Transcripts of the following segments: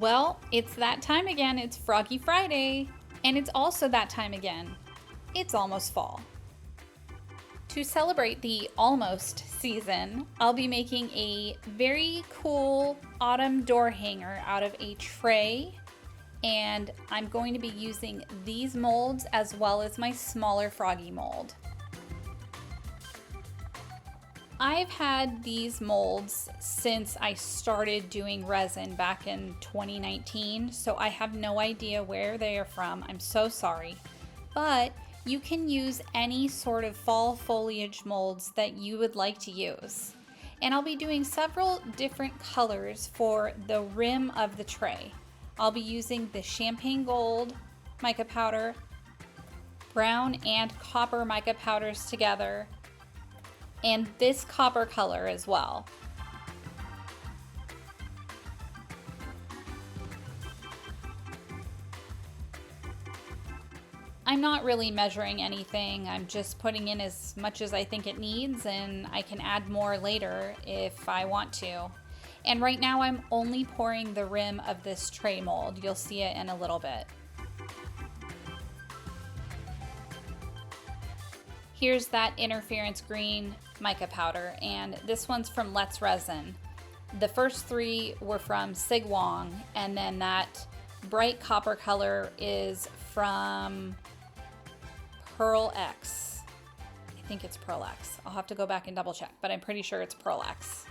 Well, it's that time again. It's Froggy Friday. And it's also that time again. It's almost fall. To celebrate the almost season, I'll be making a very cool autumn door hanger out of a tray. And I'm going to be using these molds as well as my smaller Froggy mold. I've had these molds since I started doing resin back in 2019, so I have no idea where they are from. I'm so sorry. But you can use any sort of fall foliage molds that you would like to use. And I'll be doing several different colors for the rim of the tray. I'll be using the champagne gold mica powder, brown and copper mica powders together, and this copper color as well. I'm not really measuring anything. I'm just putting in as much as I think it needs, and I can add more later if I want to. And right now I'm only pouring the rim of this tray mold. You'll see it in a little bit. Here's that interference green mica powder, and this one's from Let's Resin. The first three were from SigWong, and then that bright copper color is from PearlEx. I think it's PearlEx. I'll have to go back and double check, but I'm pretty sure it's PearlEx.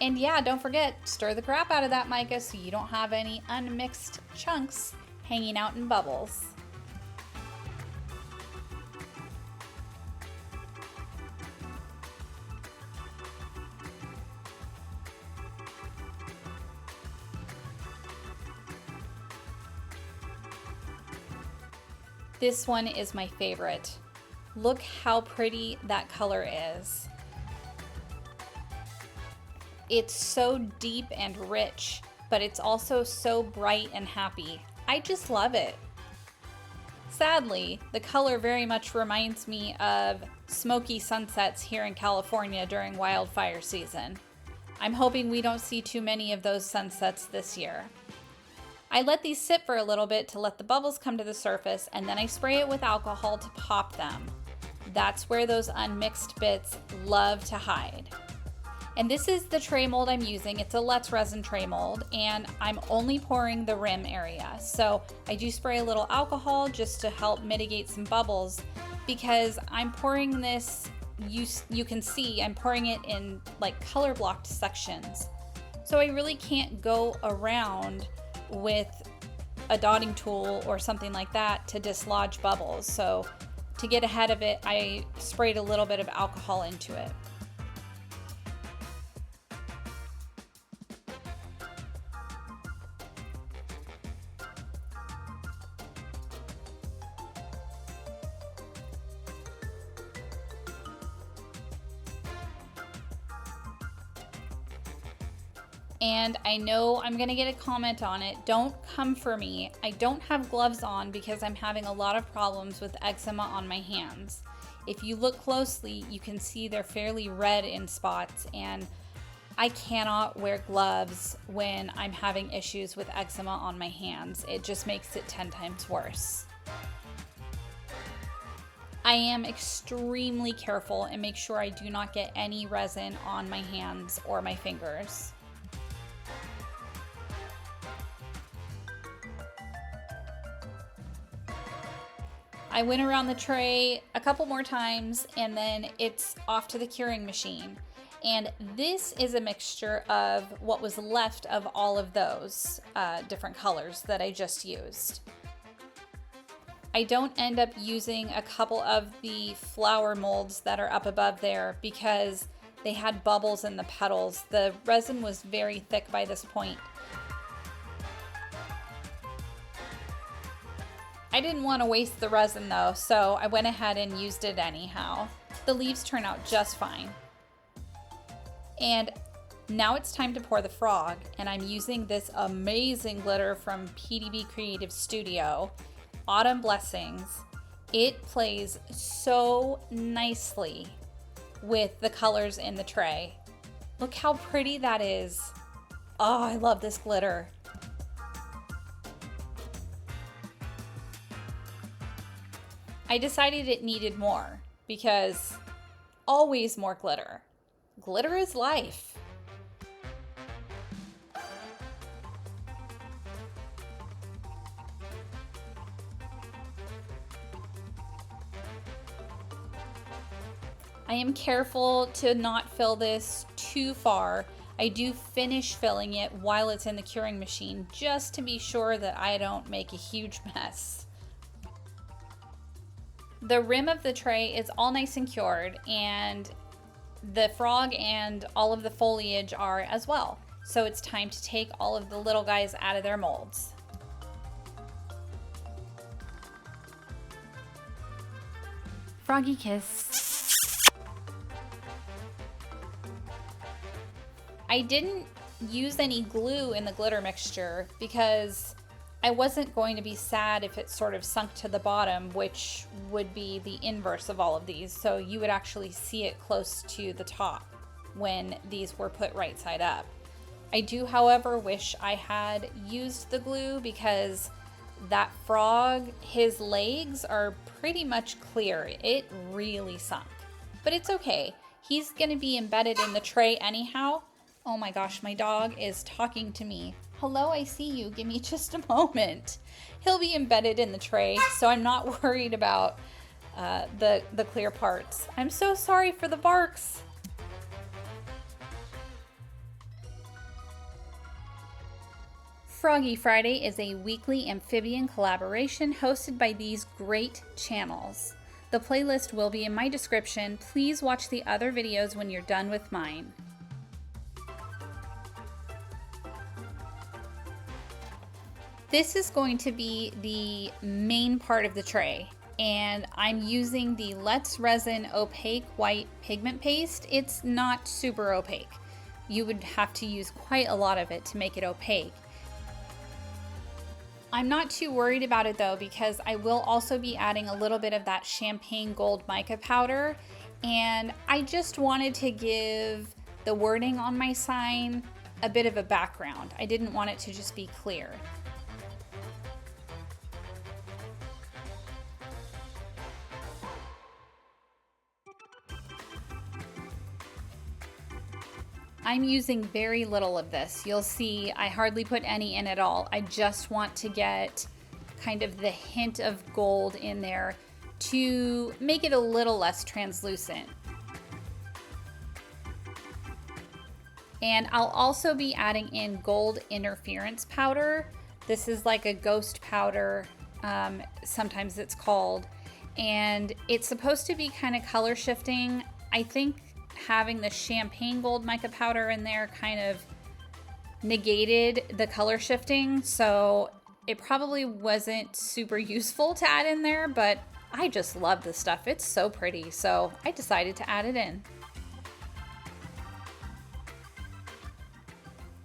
And yeah, don't forget, stir the crap out of that mica so you don't have any unmixed chunks hanging out in bubbles. This one is my favorite. Look how pretty that color is. It's so deep and rich, but it's also so bright and happy. I just love it. Sadly, the color very much reminds me of smoky sunsets here in California during wildfire season. I'm hoping we don't see too many of those sunsets this year. I let these sit for a little bit to let the bubbles come to the surface, and then I spray it with alcohol to pop them. That's where those unmixed bits love to hide. And this is the tray mold I'm using. It's a Let's Resin tray mold, and I'm only pouring the rim area. So I do spray a little alcohol just to help mitigate some bubbles, because I'm pouring this, you can see I'm pouring it in like color blocked sections. So I really can't go around with a dotting tool or something like that to dislodge bubbles. So to get ahead of it, I sprayed a little bit of alcohol into it. And I know I'm gonna get a comment on it. Don't come for me. I don't have gloves on because I'm having a lot of problems with eczema on my hands. If you look closely, you can see they're fairly red in spots, and I cannot wear gloves when I'm having issues with eczema on my hands. It just makes it 10 times worse. I am extremely careful and make sure I do not get any resin on my hands or my fingers. I went around the tray a couple more times, and then it's off to the curing machine. And this is a mixture of what was left of all of those different colors that I just used. I don't end up using a couple of the flower molds that are up above there because they had bubbles in the petals. The resin was very thick by this point. I didn't want to waste the resin though, so I went ahead and used it anyhow. The leaves turn out just fine. And now it's time to pour the frog, and I'm using this amazing glitter from PDB Creative Studio, Autumn Blessings. It plays so nicely with the colors in the tray. Look how pretty that is. Oh, I love this glitter. I decided it needed more because always more glitter. Glitter is life. I am careful to not fill this too far. I do finish filling it while it's in the curing machine just to be sure that I don't make a huge mess. The rim of the tray is all nice and cured, and the frog and all of the foliage are as well. So it's time to take all of the little guys out of their molds. Froggy kiss. I didn't use any glue in the glitter mixture because I wasn't going to be sad if it sort of sunk to the bottom, which would be the inverse of all of these. So you would actually see it close to the top when these were put right side up. I do, however, wish I had used the glue because that frog, his legs are pretty much clear. It really sunk, but it's okay. He's gonna be embedded in the tray anyhow. Oh my gosh, my dog is talking to me. Hello, I see you. Give me just a moment. He'll be embedded in the tray, so I'm not worried about the clear parts. I'm so sorry for the barks. Froggy Friday is a weekly amphibian collaboration hosted by these great channels. The playlist will be in my description. Please watch the other videos when you're done with mine. This is going to be the main part of the tray, and I'm using the Let's Resin Opaque White Pigment Paste. It's not super opaque. You would have to use quite a lot of it to make it opaque. I'm not too worried about it though, because I will also be adding a little bit of that champagne gold mica powder, and I just wanted to give the wording on my sign a bit of a background. I didn't want it to just be clear. I'm using very little of this. You'll see I hardly put any in at all. I just want to get kind of the hint of gold in there to make it a little less translucent. And I'll also be adding in gold interference powder. This is like a ghost powder, sometimes it's called, and it's supposed to be kind of color shifting. I think having the champagne gold mica powder in there kind of negated the color shifting, so it probably wasn't super useful to add in there, but I just love this stuff. It's so pretty, so I decided to add it in.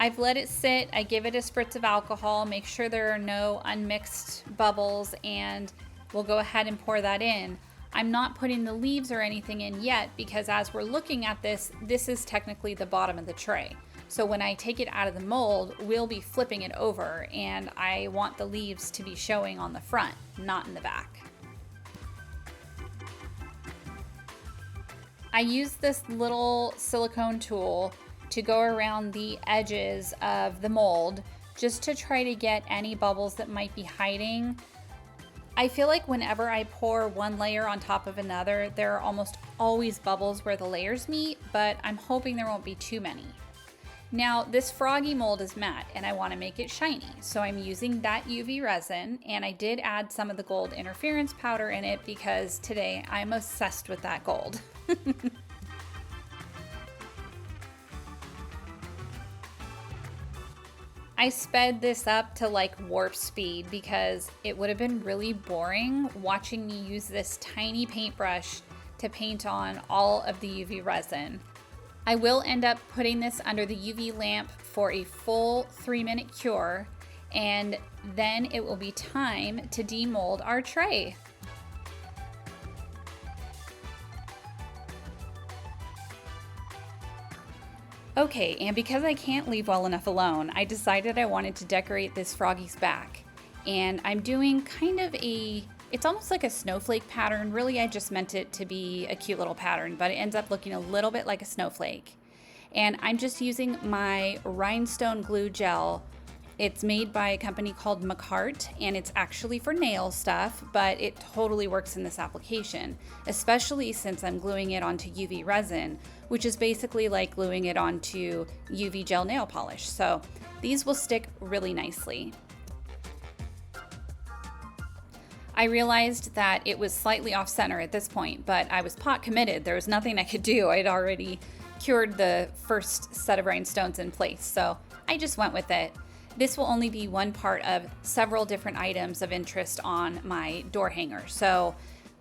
I've let it sit. I give it a spritz of alcohol, make sure there are no unmixed bubbles, and we'll go ahead and pour that in. I'm not putting the leaves or anything in yet because as we're looking at this, this is technically the bottom of the tray. So when I take it out of the mold, we'll be flipping it over, and I want the leaves to be showing on the front, not in the back. I use this little silicone tool to go around the edges of the mold just to try to get any bubbles that might be hiding. I feel like whenever I pour one layer on top of another, there are almost always bubbles where the layers meet, but I'm hoping there won't be too many. Now, this Froggy mold is matte and I want to make it shiny, so I'm using that UV resin, and I did add some of the gold interference powder in it because today I'm obsessed with that gold. I sped this up to like warp speed because it would have been really boring watching me use this tiny paintbrush to paint on all of the UV resin. I will end up putting this under the UV lamp for a full 3-minute cure, and then it will be time to demold our tray. Okay, and because I can't leave well enough alone, I decided I wanted to decorate this Froggy's back. And I'm doing kind of a It's almost like a snowflake pattern. Really, I just meant it to be a cute little pattern, but it ends up looking a little bit like a snowflake. And I'm just using my Rhinestone glue gel. It's made by a company called Makartt, and it's actually for nail stuff, but it totally works in this application, especially since I'm gluing it onto UV resin, which is basically like gluing it onto UV gel nail polish. So these will stick really nicely. I realized that it was slightly off center at this point, but I was pot committed. There was nothing I could do. I'd already cured the first set of rhinestones in place, so I just went with it. This will only be one part of several different items of interest on my door hanger, so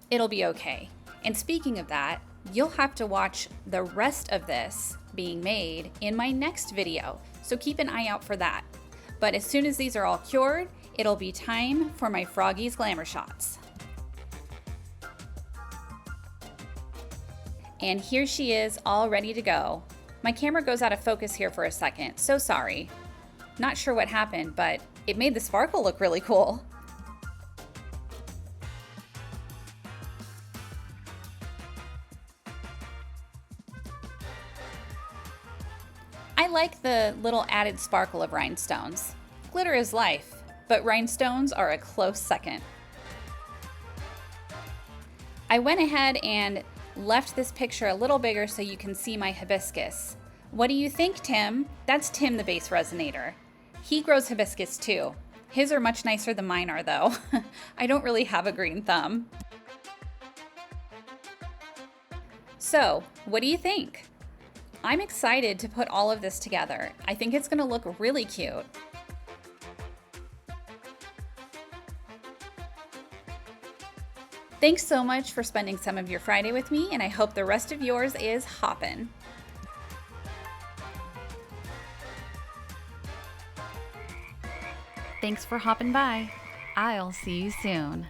it'll be okay. And speaking of that, you'll have to watch the rest of this being made in my next video, so keep an eye out for that. But as soon as these are all cured, it'll be time for my Froggy's glamour shots. And here she is, all ready to go. My camera goes out of focus here for a second, so sorry. Not sure what happened, but it made the sparkle look really cool. I like the little added sparkle of rhinestones. Glitter is life, but rhinestones are a close second. I went ahead and left this picture a little bigger so you can see my hibiscus. What do you think, Tim? That's Tim the Bass Resinator. He grows hibiscus too. His are much nicer than mine are though. I don't really have a green thumb. So, what do you think? I'm excited to put all of this together. I think it's gonna look really cute. Thanks so much for spending some of your Friday with me, and I hope the rest of yours is hoppin'. Thanks for hopping by. I'll see you soon.